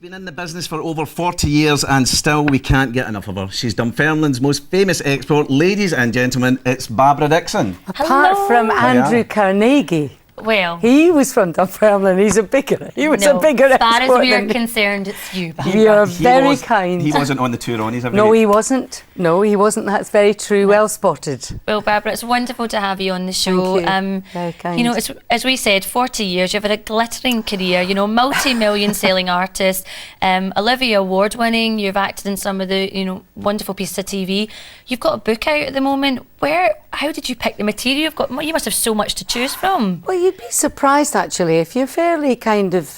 been in the business for over 40 years and still we can't get enough of her. She's Dunfermline's most famous export. Ladies and gentlemen, it's Barbara Dickson. Apart from Andrew Carnegie. Well, he was from Dunfermline. He was a bigger as far as we're than concerned, it's you. You're very kind. He wasn't on the two Ronnies, have No, he wasn't. No, he wasn't. That's very true. Well spotted. Well, Barbara, it's wonderful to have you on the show. Thank you. Very kind. You know, as we said, 40 years. You've had a glittering career. You know, multi-million selling artist, Olivia Award winning. You've acted in some of the wonderful pieces of TV. You've got a book out at the moment. How did you pick the material? You must have so much to choose from. Well, you'd be surprised actually if you're fairly kind of.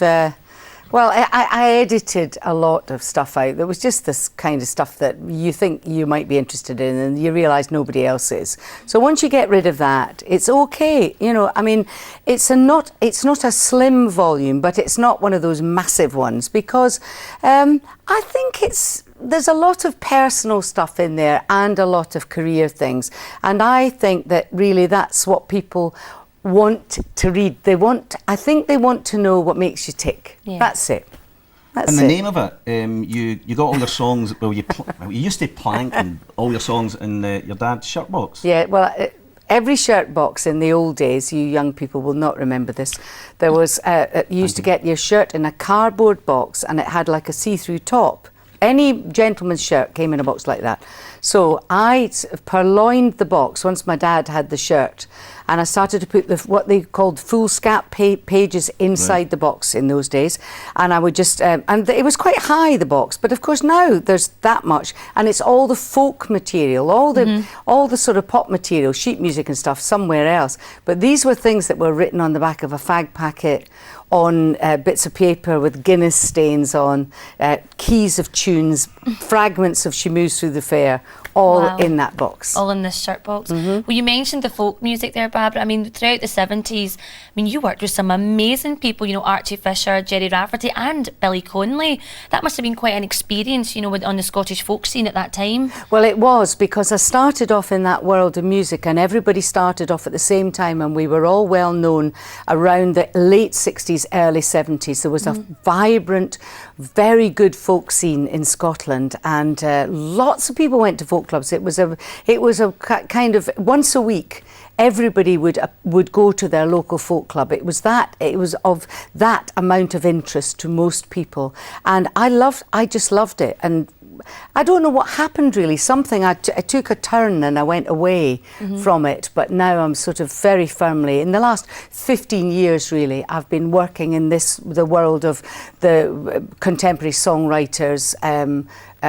Well, I edited a lot of stuff out. There was just this kind of stuff that you think you might be interested in and you realise nobody else is. So once you get rid of that, it's okay. You know, I mean, it's not a slim volume, but it's not one of those massive ones because I think there's a lot of personal stuff in there and a lot of career things. And I think that really that's what people want to read. I think they want to know what makes you tick. Yeah. That's it. And the name of it, you got all your songs, well, you used to plank and all your songs in your dad's shirt box. Yeah, well, every shirt box in the old days, you young people will not remember this, there was, you used to get your shirt in a cardboard box and it had like a see-through top. Any gentleman's shirt came in a box like that. So I purloined the box once my dad had the shirt and I started to put what they called foolscap pages inside the box in those days. And I would just, and it was quite high, the box, but of course now there's that much and it's all the folk material, all the sort of pop material, sheet music and stuff somewhere else. But these were things that were written on the back of a fag packet, on bits of paper with Guinness stains on, keys of tunes, fragments of She Moves Through the Fair, all in that box. All in this shirt box. Well, you mentioned the folk music there, Barbara. I mean, throughout the 70s, I mean, you worked with some amazing people, you know, Archie Fisher, Jerry Rafferty and Billy Connolly. That must have been quite an experience, you know, on the Scottish folk scene at that time. Well, it was, because I started off in that world of music and everybody started off at the same time and we were all well known around the late 60s, early 70s. There was a vibrant, very good folk scene in Scotland and lots of people went to folk clubs. It was a kind of once a week everybody would go to their local folk club. It was of that amount of interest to most people and I just loved it. And I don't know what happened really. Something I took a turn and I went away from it, but now I'm sort of very firmly, in the last 15 years really, I've been working in the world of the contemporary songwriters.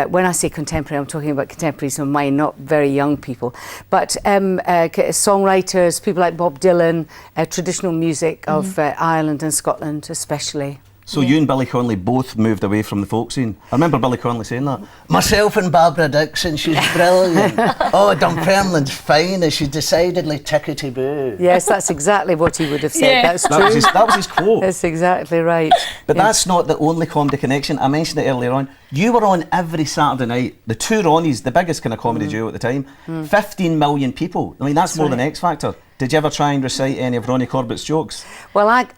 When I say contemporary, I'm talking about contemporaries of mine, not very young people. But songwriters, people like Bob Dylan, traditional music of Ireland and Scotland especially. So you and Billy Connolly both moved away from the folk scene. I remember Billy Connolly saying that. Myself and Barbara Dickson, she's brilliant. Oh, Dunfermline's fine, she's decidedly tickety-boo. Yes, that's exactly what he would have said. Yeah. That's true. That was his quote. That's exactly right. But that's not the only comedy connection. I mentioned it earlier on. You were on every Saturday night. The two Ronnies, the biggest kind of comedy duo at the time, 15 million people. I mean, that's more than X Factor. Did you ever try and recite any of Ronnie Corbett's jokes? Well, I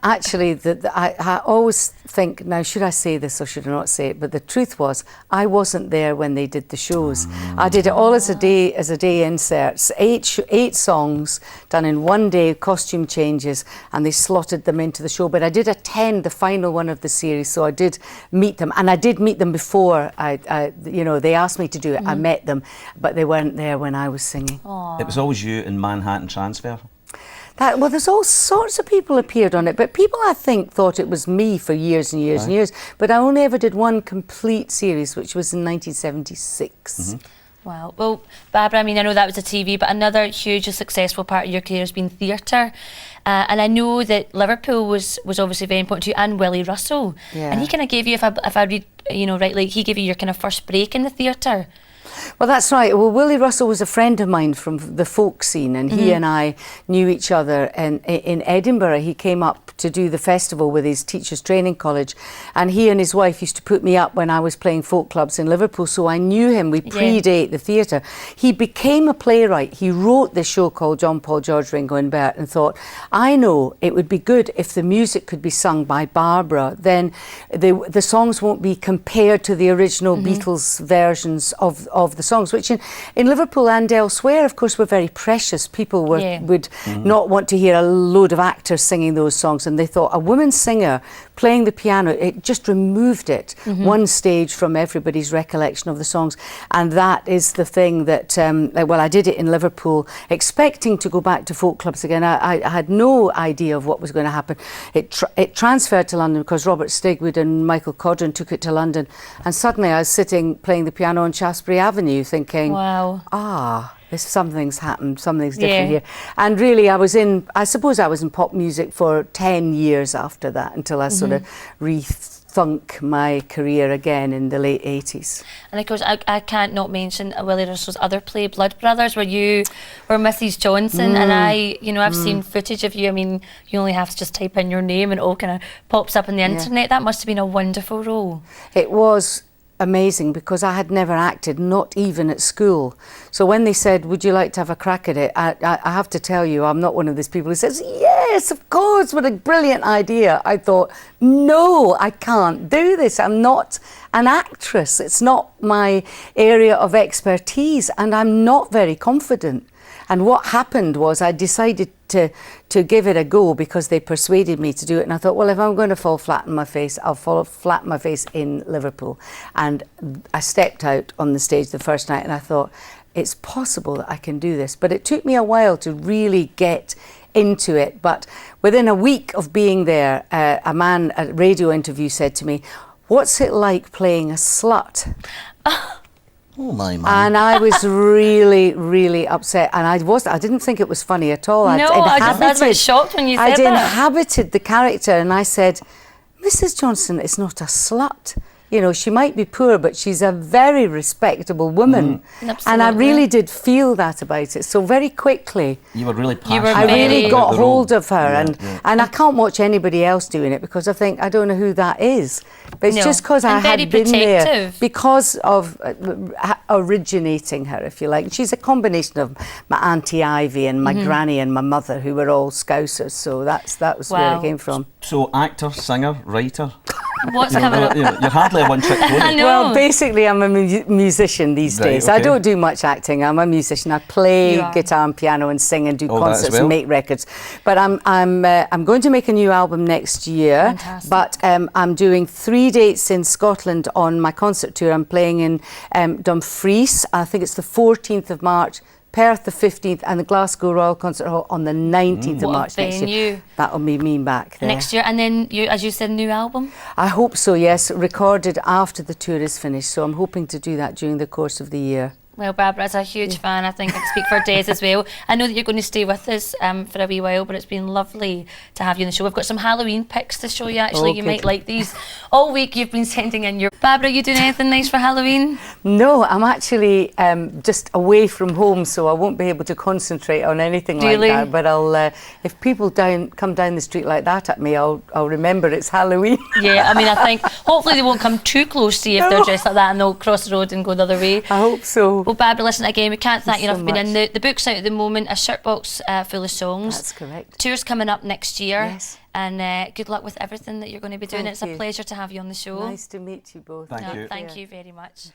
always think, now should I say this or should I not say it, but the truth was I wasn't there when they did the shows. I did it all as a day inserts, eight songs done in one day, costume changes, and they slotted them into the show. But I did attend the final one of the series, so I did meet them, and I did meet them before they asked me to do it. I met them, but they weren't there when I was singing. Aww. It was always you and Manhattan Transfer. Well, there's all sorts of people appeared on it, but people, I think, thought it was me for years and years and years. But I only ever did one complete series, which was in 1976. Wow. Well, Barbara, I mean, I know that was a TV, but another hugely successful part of your career has been theatre. And I know that Liverpool was obviously very important to you, and Willie Russell. Yeah. And he kind of gave you, if I read rightly, he gave you your kind of first break in the theatre. Well, that's right. Well, Willie Russell was a friend of mine from the folk scene, and he and I knew each other in Edinburgh. He came up to do the festival with his teachers training college, and he and his wife used to put me up when I was playing folk clubs in Liverpool, so I knew him. We predate the theatre. He became a playwright. He wrote this show called John, Paul, George, Ringo and Bert, and thought, I know it would be good if the music could be sung by Barbara, then the songs won't be compared to the original Beatles versions of the songs, which in Liverpool and elsewhere, of course, were very precious. People would not want to hear a load of actors singing those songs, and they thought a woman singer playing the piano, it just removed it one stage from everybody's recollection of the songs. And that is the thing that, well, I did it in Liverpool, expecting to go back to folk clubs again. I had no idea of what was going to happen. It transferred to London because Robert Stigwood and Michael Codron took it to London, and suddenly I was sitting playing the piano on Shaftesbury Avenue thinking, wow, something's happened, something's different here. And really I suppose I was in pop music for 10 years after that, until I sort of rethunk my career again in the late 80s. And of course, I can't not mention Willie Russell's other play, Blood Brothers, where you were Mrs. Johnson, and I've seen footage of you. I mean, you only have to just type in your name and it all kind of pops up on the internet. That must have been a wonderful role. It was amazing, because I had never acted, not even at school. So when they said, would you like to have a crack at it, I have to tell you, I'm not one of those people who says, yes, of course, what a brilliant idea. I thought, no, I can't do this. I'm not an actress. It's not my area of expertise, and I'm not very confident. And what happened was I decided to give it a go because they persuaded me to do it. And I thought, well, if I'm going to fall flat on my face, I'll fall flat on my face in Liverpool. And I stepped out on the stage the first night and I thought, it's possible that I can do this. But it took me a while to really get into it. But within a week of being there, a man at a radio interview said to me, what's it like playing a slut? Oh my man. And I was really, really upset. And I didn't think it was funny at all. No, I was a bit shocked when you said that. I'd inhabited the character, and I said, Mrs. Johnson is not a slut. You know, she might be poor, but she's a very respectable woman. And I really did feel that about it. So very quickly, you were really passionate. I really got hold of her, and I can't watch anybody else doing it because I think, I don't know who that is. But it's just because I had been there, because of originating her, if you like. She's a combination of my Auntie Ivy and my granny and my mother, who were all Scousers. So that was where it came from. So actor, singer, writer. What's coming up? You're hardly a one-trick pony. I know. Well, basically, I'm a musician these days. I don't do much acting. I'm a musician. I play guitar and piano and sing and do concerts and make records. But I'm going to make a new album next year. Fantastic. But I'm doing 3 dates in Scotland on my concert tour. I'm playing in Dumfries. I think it's the 14th of March. Perth the 15th, and the Glasgow Royal Concert Hall on the 19th of March next year. That'll be me back there. Next year, and then, as you said, new album? I hope so, yes, recorded after the tour is finished, so I'm hoping to do that during the course of the year. Well, Barbara, as a huge fan, I think I can speak for Des as well. I know that you're going to stay with us for a wee while, but it's been lovely to have you on the show. We've got some Halloween pics to show you, actually. You might like these. All week you've been sending in your... Barbara, you doing anything nice for Halloween? No, I'm actually just away from home, so I won't be able to concentrate on anything like that. But I'll, if people come down the street like that at me, I'll remember it's Halloween. Yeah, I mean, I think hopefully they won't come too close to you if they're dressed like that, and they'll cross the road and go the other way. I hope so. Well, Barbara, listen, again, we can't thank you enough for being in. The book's out at the moment, a shirt box full of songs. That's correct. Tour's coming up next year. Yes. And good luck with everything that you're going to be doing. It's a pleasure to have you on the show. Nice to meet you both. Thank you. Thank you very much.